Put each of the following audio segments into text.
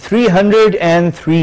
303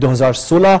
2016।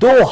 2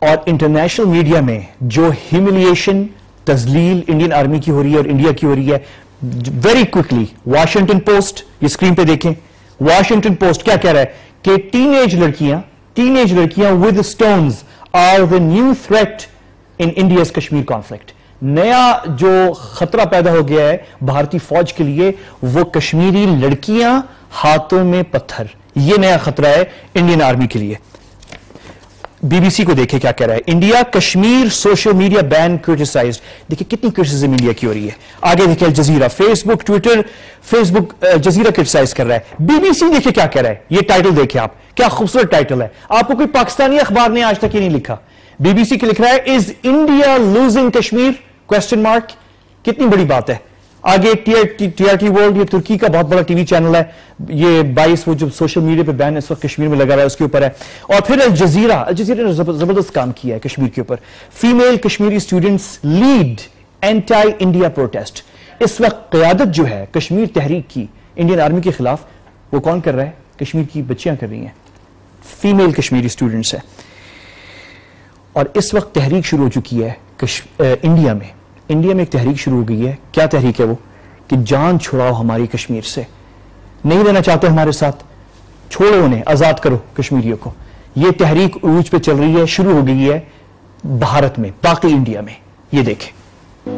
اور international media میں جو ہیوملیشن تذلیل انڈین آرمی کی ہو رہی ہے اور انڈیا کی ہو رہی ہے، ویری کوئکلی واشنگٹن پوسٹ، یہ اسکرین پہ دیکھیں، واشنگٹن پوسٹ کیا کہہ رہا ہے کہ ٹین ایج لڑکیاں with stones are the new threat in India's Kashmir conflict. نیا جو خطرہ پیدا ہو گیا ہے بھارتی فوج کے لیے وہ کشمیری لڑکیاں ہاتھوں میں پتھر، یہ نیا خطرہ ہے انڈین آرمی کے لیے. بی بی سی کو دیکھیں کیا کہہ رہا ہے، انڈیا کشمیر سوشل میڈیا بین کرٹیسائزڈ. دیکھیں کتنی کرٹیسزم انڈیا کی ہو رہی ہے. آگے دیکھیں الجزیرہ، فیس بک، ٹویٹر، فیس بک جزیرہ کرٹیسائز کر رہا ہے. بی بی سی دیکھیں کیا کہہ رہا ہے، یہ ٹائٹل دیکھیں آپ، کیا خوبصورت ٹائٹل ہے. آپ کو کوئی پاکستانی اخبار نے آج تک یہ نہیں لکھا. بی بی سی کے لکھ رہا ہے is India losing Kashmir question mark. کتنی بڑی بات ہے. آگے ٹی آر ٹی ورلڈ، یہ ترکی کا بہت بڑا ٹی وی چینل ہے، یہ 22 وہ جو سوشل میڈیا پہ بین اس وقت کشمیر میں لگا رہا ہے اس کے اوپر ہے. اور پھر الجزیرہ نے زبردست کام کیا ہے کشمیر کے اوپر. Female Kashmiri students lead anti India protest. اس وقت قیادت جو ہے کشمیر تحریک کی انڈین آرمی کے خلاف وہ کون کر رہا ہے؟ کشمیر کی بچیاں کر رہی ہیں، فیمیل کشمیری اسٹوڈنٹس ہیں. اور اس وقت تحریک شروع ہو چکی ہے انڈیا میں ایک تحریک شروع ہو گئی ہے. کیا تحریک ہے وہ؟ کہ جان چھڑاؤ ہماری کشمیر سے، نہیں رہنا چاہتے ہمارے ساتھ، چھوڑو انہیں، آزاد کرو کشمیریوں کو. یہ تحریک عروج پہ چل رہی ہے، شروع ہو گئی ہے بھارت میں، باقی انڈیا میں. یہ دیکھیں.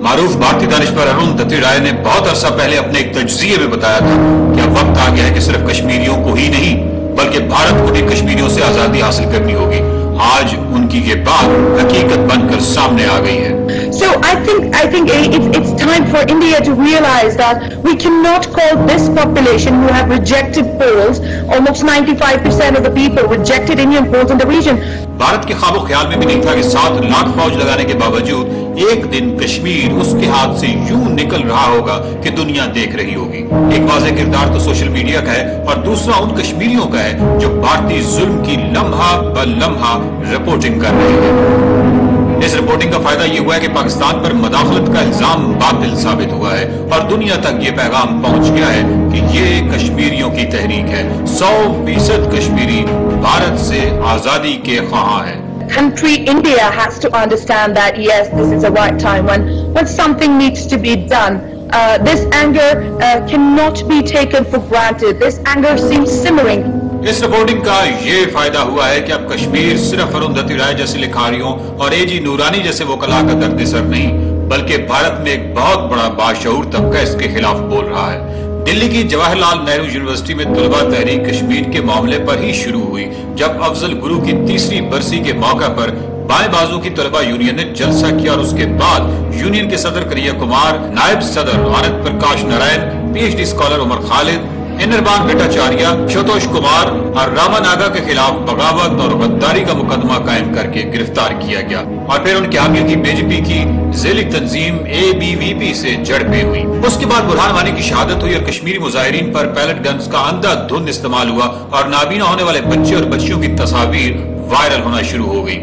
معروف بھارتی دانشور اروندھتی رائے نے بہت عرصہ پہلے اپنے ایک تجزیے میں بتایا تھا کہ اب وقت آ گیا ہے کہ صرف کشمیریوں کو ہی نہیں بلکہ بھارت کو بھی کشمیریوں سے آزادی حاصل کرنی ہوگی. آج ان کی یہ بات حقیقت بن کر سامنے آ گئی ہے. So I think it's time for India to realize that we cannot call this population who have rejected polls, almost 95% of the people rejected Indian polls in the region. Bharat کے خواب و خیال میں بھی نہیں تھا کہ 7 لاکھ فوج لگانے کے باوجود ایک دن کشمیر اس کے ہاتھ سے یوں نکل رہا ہوگا کہ دنیا دیکھ رہی ہوگی. ایک واضح کردار تو سوشل میڈیا کا ہے اور دوسرا ان کشمیریوں کا ہے جو بھارتی ظلم کی لمحہ بہ لمحہ رپورٹنگ کر رہے ہیں. اس رپورٹنگ کا فائدہ یہ ہوا ہے کہ پاکستان پر مداخلت کا الزام باطل ثابت ہوا ہے اور دنیا تک یہ پیغام پہنچ گیا ہے کہ یہ کشمیریوں کی تحریک ہے. 100% کشمیری بھارت سے آزادی کے خواہاں ہیں. Country India has to understand that yes, this is the right time when something needs to be done. This anger cannot be taken for granted. This anger seems simmering. اس رپورٹنگ کا یہ فائدہ ہوا ہے کہ اب کشمیر صرف اروندھتی رائے جیسے لکھاریوں اور اے جی نورانی جیسے وکلاء کا درد سر نہیں بلکہ بھارت میں ایک بہت بڑا باشعور طبقہ اس کے خلاف بول رہا ہے. دلی کی جواہر لال نہرو یونیورسٹی میں طلبہ تحریک کشمیر کے معاملے پر ہی شروع ہوئی جب افضل گرو کی 3ری برسی کے موقع پر بائیں بازو کی طلبہ یونین نے جلسہ کیا اور اس کے بعد یونین کے صدر کنیا کمار، نائب صدر Anand Prakash Narain, P H D scholar Umar Khalid, Anirban Bhattacharya, Ashutosh Kumar اور راما ناگا کے خلاف بغاوت اور غداری کا مقدمہ قائم کر کے گرفتار کیا گیا اور پھر ان کے حامیوں کی بی جے پی کی ذیلی تنظیم ABVP سے جھڑپیں ہوئی. اس کے بعد برہان وانی کی شہادت ہوئی اور کشمیری مظاہرین پر پیلٹ گنز کا اندھا دھند استعمال ہوا اور نابینا ہونے والے بچے اور بچیوں کی تصاویر وائرل ہونا شروع ہو گئی.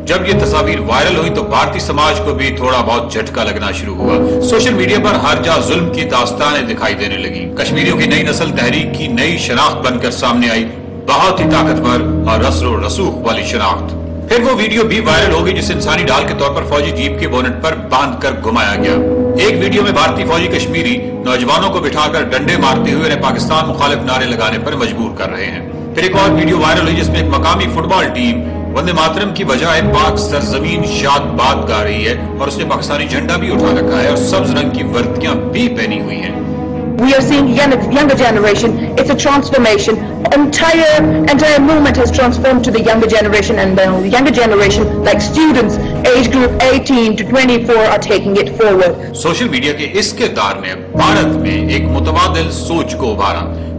جب یہ تصاویر وائرل ہوئی تو بھارتی سماج کو بھی تھوڑا بہت جھٹکا لگنا شروع ہوا. سوشل میڈیا پر ہر جا ظلم کی داستانیں دکھائی دینے لگی. کشمیریوں کی نئی نسل تحریک کی نئی شناخت بن کر سامنے آئی، بہت ہی طاقتور اور رسر و رسوخ والی شناخت. پھر وہ ویڈیو بھی وائرل ہو گئی جسے انسانی ڈال کے طور پر فوجی جیپ کے بونٹ پر باندھ کر گھمایا گیا. ایک ویڈیو میں بھارتی فوجی کشمیری نوجوانوں کو بٹھا کر ڈنڈے مارتے ہوئے انہیں پاکستان مخالف نعرے لگانے پر مجبور کر رہے ہیں. پھر ایک اور ویڈیو وائرل ہوئی جس میں ایک مقامی فٹ بال ٹیم وندے ماترم کی بجائے پاک سرزمین شاد باد گا رہی ہے اور اس نے پاکستانی جھنڈا بھی اٹھا رکھا ہے اور سبز رنگ کی وردیاں بھی پہنی ہوئی ہیں. We are seeing younger generation. It's a transformation. Entire movement has transformed to the younger generation, and the younger generation, like students, age group 18 to 24, are taking it forward. Social media کے اس کردار نے بھارت میں ایک متبادل سوچ کو ابھارا.